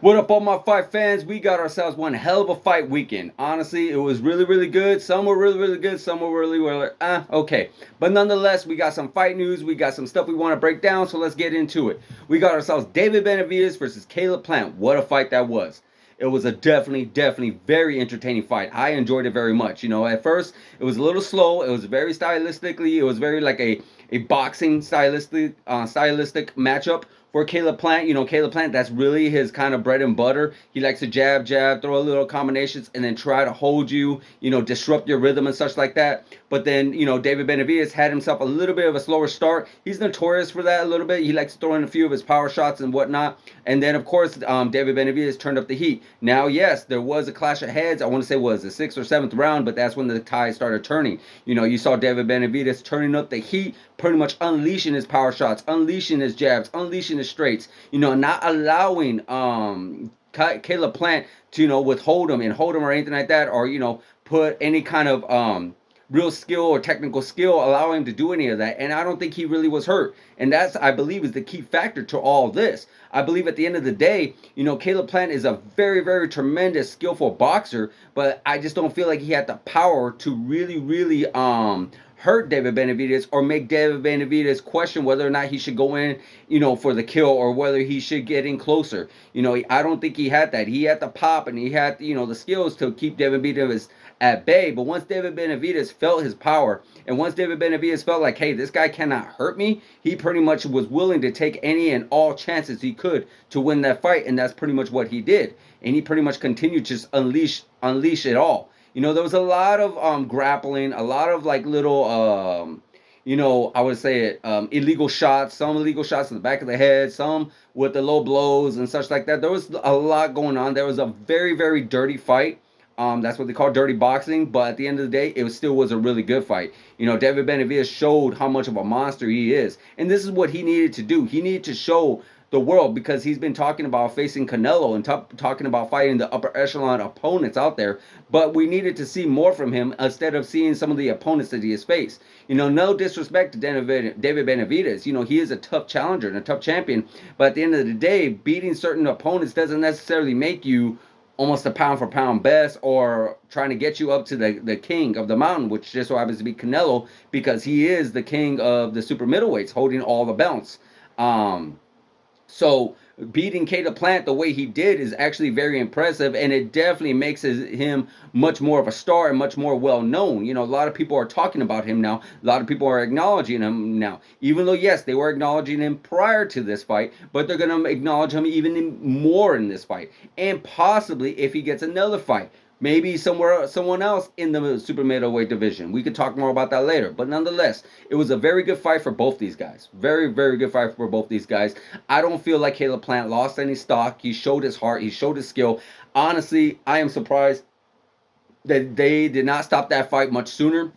What up, all my fight fans? We got ourselves one hell of a fight weekend. Honestly, it was really, really good. Some were really, really good. Some were really, okay. But nonetheless, we got some fight news. We got some stuff we want to break down, so let's get into it. We got ourselves David Benavidez versus Caleb Plant. What a fight that was. It was a definitely very entertaining fight. I enjoyed it very much. At first, it was a little slow. It was very stylistically, it was very like a boxing stylistic matchup for Caleb Plant. Caleb Plant, that's really his kind of bread and butter. He likes to jab, throw a little combinations, and then try to hold you, disrupt your rhythm and such like that. But then, David Benavidez had himself a little bit of a slower start. He's notorious for that a little bit. He likes to throw in a few of his power shots and whatnot. And then, of course, David Benavidez turned up the heat. Now, yes, there was a clash of heads. I want to say it was the 6th or 7th round, but that's when the tide started turning. You saw David Benavidez turning up the heat, pretty much unleashing his power shots, unleashing his jabs, unleashing his straights, not allowing Caleb Plant to, withhold him and hold him or anything like that, or, put any kind of real skill or technical skill, allow him to do any of that. And I don't think he really was hurt. And that's, I believe, is the key factor to all this. I believe at the end of the day, Caleb Plant is a very tremendous, skillful boxer, but I just don't feel like he had the power to really hurt David Benavidez or make David Benavidez question whether or not he should go in, for the kill, or whether he should get in closer. I don't think he had that. He had the pop and he had, the skills to keep David Benavidez at bay. But once David Benavidez felt his power, and once David Benavidez felt like, hey, this guy cannot hurt me, he pretty much was willing to take any and all chances he could to win that fight, and that's pretty much what he did. And he pretty much continued to just unleash it all. There was a lot of grappling, a lot of like little I would say it, illegal shots, some illegal shots to the back of the head, some with the low blows and such like that. There was a lot going on. There was a very dirty fight. That's what they call dirty boxing. But at the end of the day, it still was a really good fight. David Benavidez showed how much of a monster he is. And this is what he needed to do. He needed to show the world, because he's been talking about facing Canelo and talking about fighting the upper echelon opponents out there. But we needed to see more from him instead of seeing some of the opponents that he has faced. No disrespect to David Benavidez. He is a tough challenger and a tough champion. But at the end of the day, beating certain opponents doesn't necessarily make you almost a pound for pound best, or trying to get you up to the king of the mountain, which just so happens to be Canelo, because he is the king of the super middleweights, holding all the belts. So beating Caleb Plant the way he did is actually very impressive, and it definitely makes him much more of a star and much more well known. A lot of people are talking about him now. A lot of people are acknowledging him now. Even though, yes, they were acknowledging him prior to this fight, but they're going to acknowledge him even more in this fight. And possibly if he gets another fight. Maybe someone else in the super middleweight division. We could talk more about that later. But nonetheless, it was a very good fight for both these guys. Very good fight for both these guys. I don't feel like Caleb Plant lost any stock. He showed his heart. He showed his skill. Honestly, I am surprised that they did not stop that fight much sooner.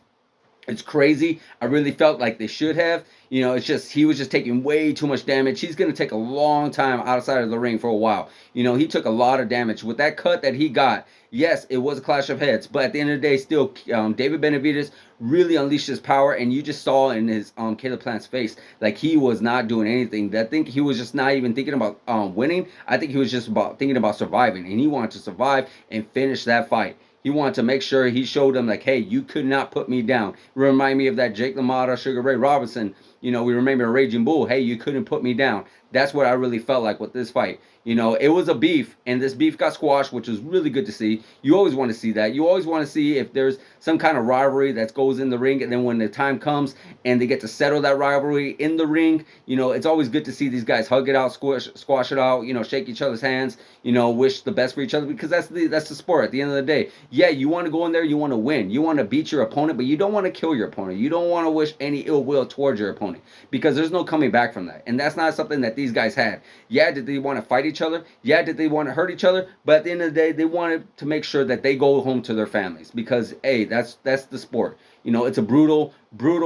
It's crazy. I really felt like they should have. It's just he was just taking way too much damage. He's going to take a long time outside of the ring for a while. He took a lot of damage. With that cut that he got, yes, it was a clash of heads. But at the end of the day, still, David Benavidez really unleashed his power. And you just saw in his Caleb Plant's face, like he was not doing anything. I think he was just not even thinking about winning. I think he was just thinking about surviving. And he wanted to survive and finish that fight. He wanted to make sure he showed them, like, hey, you could not put me down. Remind me of that Jake LaMotta, Sugar Ray Robinson. We remember Raging Bull. Hey, you couldn't put me down. That's what I really felt like with this fight. It was a beef, and this beef got squashed, which was really good to see. You always want to see that. You always want to see if there's some kind of rivalry that goes in the ring, and then when the time comes and they get to settle that rivalry in the ring, it's always good to see these guys hug it out, squash it out, shake each other's hands, wish the best for each other, because that's the sport at the end of the day. Yeah, you want to go in there, you want to win. You want to beat your opponent, but you don't want to kill your opponent. You don't want to wish any ill will towards your opponent, because there's no coming back from that. And that's not something that these guys had. Yeah, did they want to fight each other? Yeah, did they want to hurt each other? But at the end of the day, they wanted to make sure that they go home to their families, because, hey, that's the sport. It's a brutal,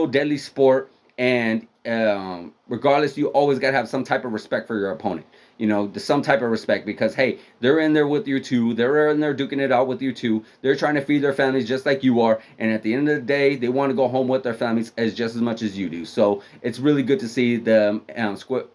deadly sport, and regardless, you always got to have some type of respect for your opponent. some type of respect, because hey, they're in there with you too. They're in there duking it out with you too. They're trying to feed their families just like you are, and at the end of the day, they want to go home with their families as just as much as you do. So it's really good to see them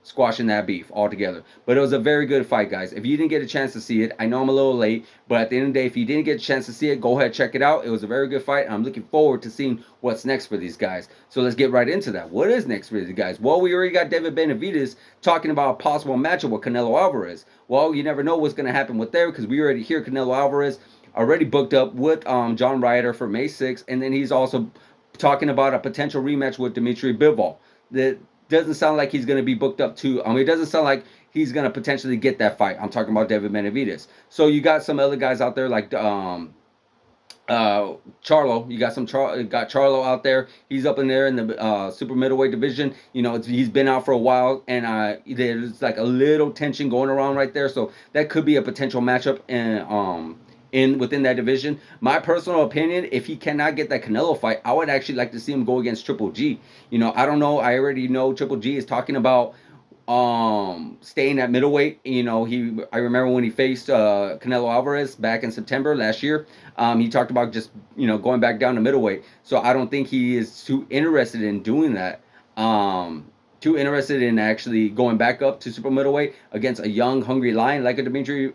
squashing that beef altogether. But it was a very good fight, guys. If you didn't get a chance to see it, I know I'm a little late, but at the end of the day, if you didn't get a chance to see it, go ahead, check it out. It was a very good fight, and I'm looking forward to seeing what's next for these guys. So let's get right into that. What is next for these guys? Well, we already got David Benavidez talking about a possible matchup with Canelo Alvarez. Well, you never know what's going to happen with there, because we already hear Canelo Alvarez already booked up with John Ryder for May 6th, and then he's also talking about a potential rematch with Dmitry Bivol. That doesn't sound like he's going to be booked up to. It doesn't sound like he's going to potentially get that fight. I'm talking about David Benavidez. So you got some other guys out there like Charlo. You got Charlo out there. He's up in there in the super middleweight division. He's been out for a while, and there's like a little tension going around right there. So that could be a potential matchup within that division. My personal opinion, if he cannot get that Canelo fight, I would actually like to see him go against Triple G. I don't know. I already know Triple G is talking about staying at middleweight. I remember when he faced Canelo Alvarez back in September last year. He talked about just going back down to middleweight. So I don't think he is too interested in doing that. Too interested in actually going back up to super middleweight against a young, hungry lion like a Dimitri.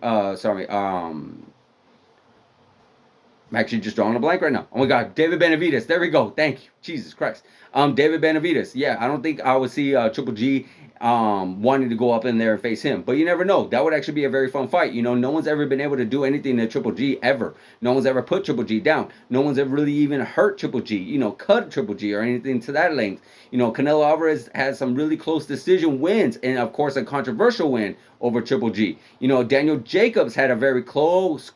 I'm actually just drawing a blank right now. Oh my God, David Benavidez. There we go. Thank you. Jesus Christ. David Benavidez. Yeah, I don't think I would see Triple G wanting to go up in there and face him. But you never know. That would actually be a very fun fight. No one's ever been able to do anything to Triple G ever. No one's ever put Triple G down. No one's ever really even hurt Triple G, cut Triple G or anything to that length. Canelo Alvarez has some really close decision wins, and of course a controversial win over Triple G. Daniel Jacobs had a very close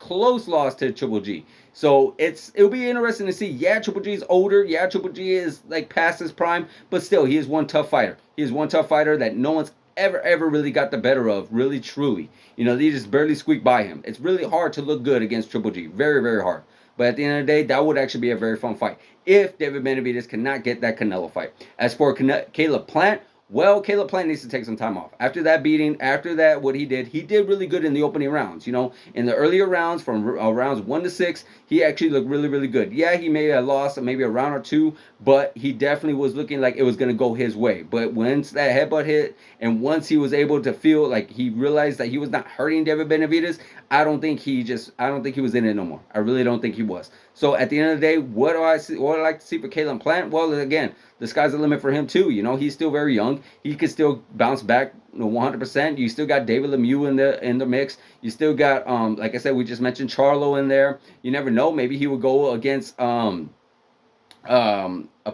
loss to Triple G. So it'll be interesting to see. Yeah, Triple G is older. Yeah, Triple G is like past his prime, but still, he is one tough fighter. He is one tough fighter that no one's ever really got the better of, really truly. They just barely squeak by him. It's really hard to look good against Triple G. Very, very hard. But at the end of the day, that would actually be a very fun fight if David Benavidez cannot get that Canelo fight. As for Caleb Plant, well, Caleb Plant needs to take some time off. After that beating, after that, what he did really good in the opening rounds. In the earlier rounds, from rounds 1 to 6, he actually looked really, really good. Yeah, he may have lost maybe a round or two, but he definitely was looking like it was going to go his way. But once that headbutt hit, and once he was able to feel like he realized that he was not hurting David Benavidez, I don't think he was in it no more. I really don't think he was. So at the end of the day, what do I like to see for Caleb Plant? Well, again, the sky's the limit for him too. He's still very young. He could still bounce back 100%. You still got David Lemieux in the mix. You still got like I said, we just mentioned Charlo in there. You never know. Maybe he would go against a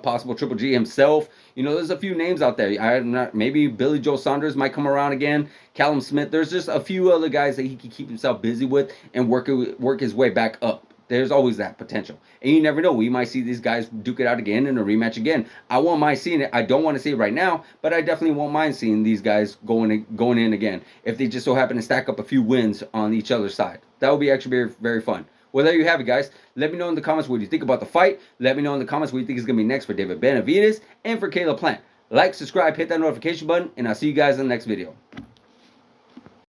possible Triple G himself. There's a few names out there. Maybe Billy Joe Saunders might come around again. Callum Smith. There's just a few other guys that he can keep himself busy with and work his way back up. There's always that potential. And you never know. We might see these guys duke it out again in a rematch again. I won't mind seeing it. I don't want to see it right now, but I definitely won't mind seeing these guys going in again if they just so happen to stack up a few wins on each other's side. That would be actually very, very fun. Well, there you have it, guys. Let me know in the comments what you think about the fight. Let me know in the comments what you think is going to be next for David Benavidez and for Caleb Plant. Like, subscribe, hit that notification button, and I'll see you guys in the next video.